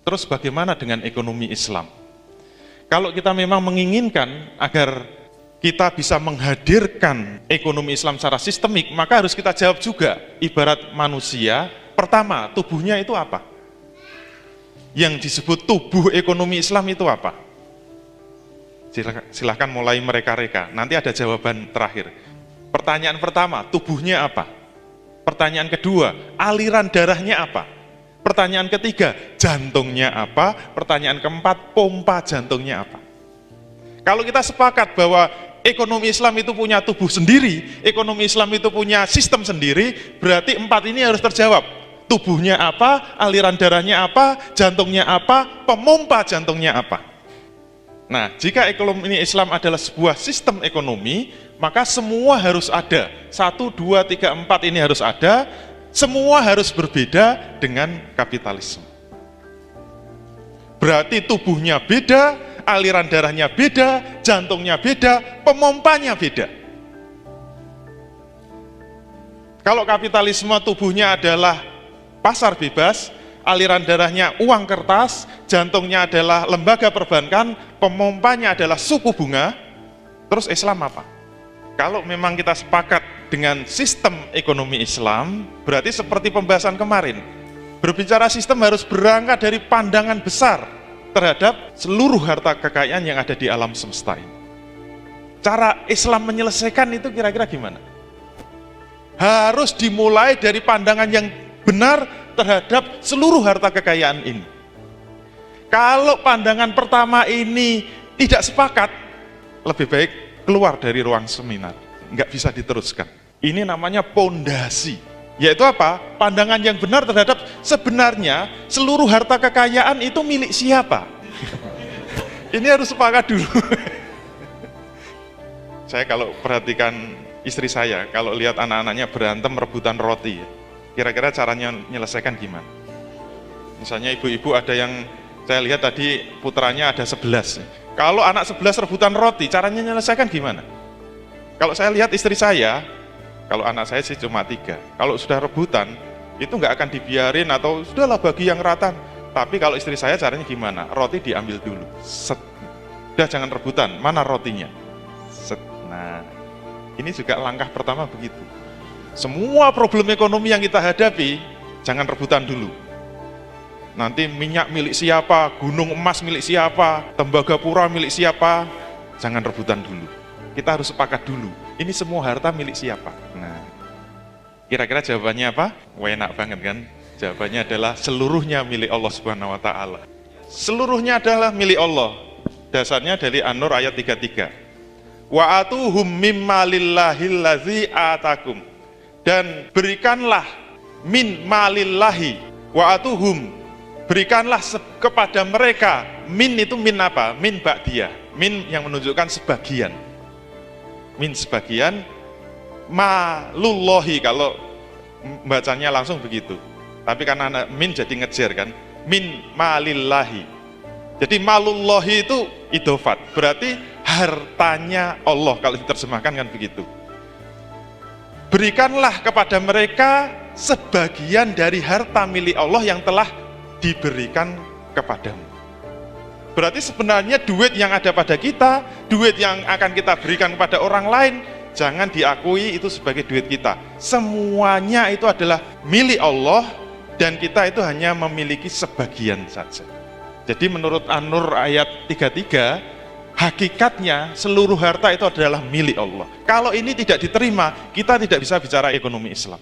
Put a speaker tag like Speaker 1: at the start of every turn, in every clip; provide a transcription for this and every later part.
Speaker 1: Terus bagaimana dengan ekonomi Islam? Kalau kita memang menginginkan agar kita bisa menghadirkan ekonomi Islam secara sistemik, maka harus kita jawab juga, ibarat manusia, pertama, tubuhnya itu apa? Yang disebut tubuh ekonomi Islam itu apa? Silahkan mulai mereka-reka, nanti ada jawaban terakhir. Pertanyaan pertama, tubuhnya apa? Pertanyaan kedua, aliran darahnya apa? Pertanyaan ketiga, jantungnya apa? Pertanyaan keempat, pompa jantungnya apa? Kalau kita sepakat bahwa ekonomi Islam itu punya tubuh sendiri, ekonomi Islam itu punya sistem sendiri, berarti empat ini harus terjawab. Tubuhnya apa, aliran darahnya apa, jantungnya apa, pemompa jantungnya apa. Nah, jika ekonomi Islam adalah sebuah sistem ekonomi, maka semua harus ada. 1, 2, 3, 4 ini harus ada, semua harus berbeda dengan kapitalisme. Berarti tubuhnya beda, aliran darahnya beda, jantungnya beda, pemompanya beda. Kalau kapitalisme tubuhnya adalah pasar bebas, aliran darahnya uang kertas, jantungnya adalah lembaga perbankan, pemompanya adalah suku bunga, terus Islam apa? Kalau memang kita sepakat dengan sistem ekonomi Islam, berarti seperti pembahasan kemarin, berbicara sistem harus berangkat dari pandangan besar terhadap seluruh harta kekayaan yang ada di alam semesta ini. Cara Islam menyelesaikan itu kira-kira gimana? Harus dimulai dari pandangan yang benar terhadap seluruh harta kekayaan ini. Kalau pandangan pertama ini tidak sepakat, lebih baik keluar dari ruang seminar, nggak bisa diteruskan. Ini namanya pondasi, yaitu apa? Pandangan yang benar terhadap sebenarnya seluruh harta kekayaan itu milik siapa. Ini harus sepakat dulu. Saya kalau perhatikan istri saya, kalau lihat anak-anaknya berantem rebutan roti, kira-kira caranya menyelesaikan gimana? Misalnya ibu-ibu ada yang saya lihat tadi putranya ada 11. Kalau anak 11 rebutan roti, caranya menyelesaikan gimana? Kalau saya lihat istri saya, kalau anak saya sih cuma 3. Kalau sudah rebutan, itu nggak akan dibiarin atau sudahlah bagi yang rata. Tapi kalau istri saya caranya gimana? Roti diambil dulu. Set. Udah jangan rebutan, mana rotinya? Set. Nah, ini juga langkah pertama begitu. Semua problem ekonomi yang kita hadapi, jangan rebutan dulu. Nanti minyak milik siapa, gunung emas milik siapa, Tembagapura milik siapa, jangan rebutan dulu. Kita harus sepakat dulu, ini semua harta milik siapa. Nah, kira-kira jawabannya apa? Wah, enak banget kan? Jawabannya adalah seluruhnya milik Allah Subhanahu wa Ta'ala. Seluruhnya adalah milik Allah. Dasarnya dari An-Nur ayat 33. Wa atuhum mimma lillahil ladzi atakum. Dan berikanlah min malillahi wa atuhum, berikanlah kepada mereka, min itu min apa? Min ba'diyah, min yang menunjukkan sebagian, min sebagian, malullahi kalau bacanya langsung begitu, tapi karena min jadi ngejer kan, min malillahi. Jadi malullahi itu idofat, berarti hartanya Allah kalau diterjemahkan kan begitu. Berikanlah kepada mereka sebagian dari harta milik Allah yang telah diberikan kepadamu. Berarti sebenarnya duit yang ada pada kita, duit yang akan kita berikan kepada orang lain, jangan diakui itu sebagai duit kita. Semuanya itu adalah milik Allah dan kita itu hanya memiliki sebagian saja. Jadi menurut An-Nur ayat 33, hakikatnya seluruh harta itu adalah milik Allah. Kalau ini tidak diterima, kita tidak bisa bicara ekonomi Islam.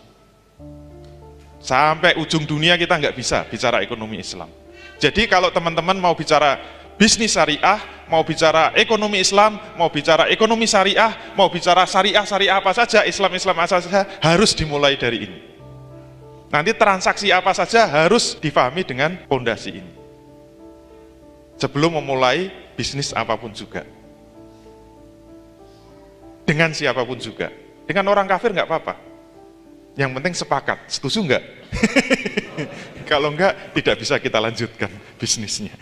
Speaker 1: Sampai ujung dunia kita nggak bisa bicara ekonomi Islam. Jadi kalau teman-teman mau bicara bisnis syariah, mau bicara ekonomi Islam, mau bicara ekonomi syariah, mau bicara syariah apa saja, Islam apa saja, harus dimulai dari ini. Nanti transaksi apa saja harus difahami dengan pondasi ini. Sebelum memulai bisnis apapun juga. Dengan siapapun juga. Dengan orang kafir nggak apa-apa. Yang penting sepakat, setuju nggak? Kalau nggak, tidak bisa kita lanjutkan bisnisnya.